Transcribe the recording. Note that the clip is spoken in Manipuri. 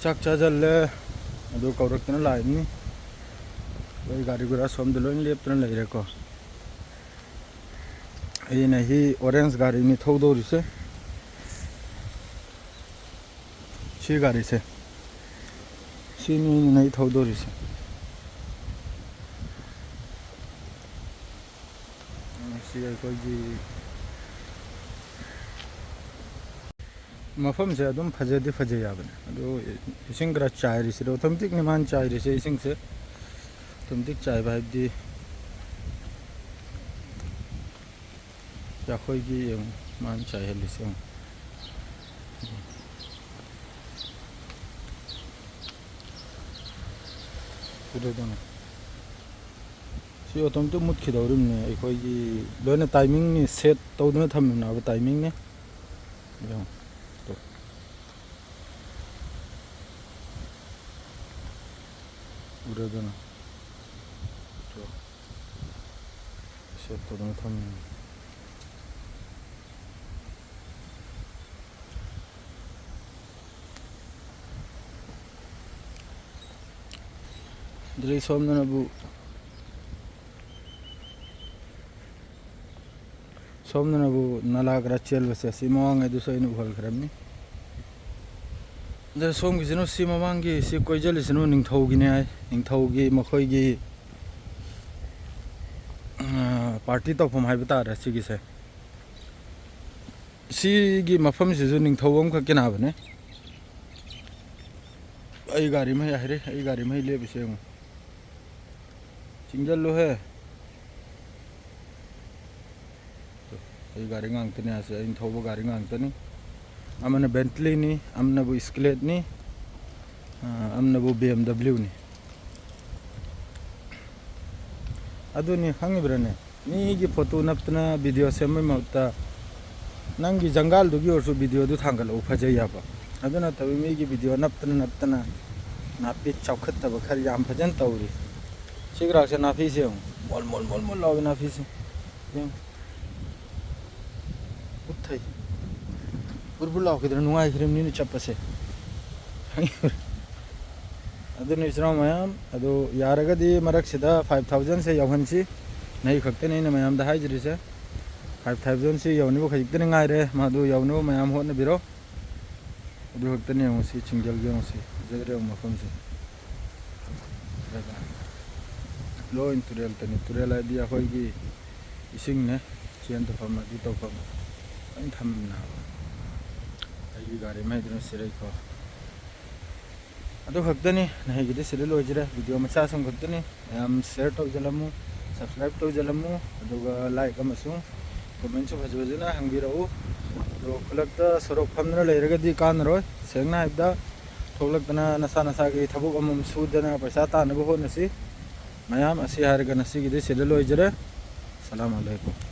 चाक चाजल्ले अदु कौरक्तना लाइनी कोई गाड़ी गुरा सोम दिलोइन लेप्तना लेरेको ये नहीं ऑरेंज गाड़ी नि थौदोरिसे सी गाड़ी से सीनी नहीं थौदोरिसे सी कोई मफम से अदम फजेदी फजे याबने अदो इसिंग ग्रा चायरिसे ऑटोमेटिक निमान चायरिसे इसिंग से ऑटोमेटिक चाय भाइदी याखोइगी मान चाय हलिसे उदोदन सी ऑटोमेटिक मुतखिदौरिमने अखोइगी लोने टाइमिंग नि सेट तौदना थमना टाइमिंग ने उदोदन तो सेट तौदना थम द्रे सोमनबु नालाग्रा चेलबसे सी मवांग दुसो इन उहलखरमनि the Som गिसनो C मवांगी C कोइजलिसनो निंगथौगिने I निंगथौगी मखोइगी party तौफम हाइबा तारे सिगिसे सीगी मफम सिजु निंगथौम खकेनाबने आई गाड़ी में यारे आई गाड़ी में ले बिसे चिंगल है तो ये गाड़ी गांगतने आसे इन थोबो गाड़ी गांगतनी अमने बेंटली नी अमने वो स्केलेट नी अमने वो BMW नी अदुनी हंगिब्रने नी की फोटो नपतना वीडियो सेम मौता नंगी जंगल दुगी और वीडियो दु थांगल फजे याबा अदुना तबे मी की वीडियो नपतना नापी चौखतब खर याम फजन तौरी सिगरा से नाफी से मोल मोल मोल मोल लाओ नाफी से उठै बुरबुलाओ किधर नुआई खरम नी चप्पसे अदुनि इसराम मयाम अदु यारगदी मरक सिदा 5000 से यवहनसी नहीं खक्ते नहीं मयाम दा हाइजरी से 5000 से यवनिबो खजिकते ngaire मादु यवनो मयाम होने बिरो अदु खक्तने होसी चिंगल गे होसी जगरे मफम से लो इन तुरेल तनी तुरेल आदि अखोइगी इसिंग ने चेन तो फम दि तो फम अन थमना आई गाड़ी में इधर सिरे को अदो खक्तनी नहीं गिदे सिरे लोजरे वीडियो मचा सम खक्तनी हम शेयर तो जलमु सब्सक्राइब तो जलमु अदुगा लाइक अमसु कमेंट सु भजबजना हंगिरौ तो खुलक्ता सरक फमना लेरगदी कानरो सेंगना हाइबदा थोलक्तना नसा नसा की थबुक अमम सुदना पैसा तानबो होनसी मयाम असी हारगा नसी गिदे सिरे लोजरे सलाम अलैकुम।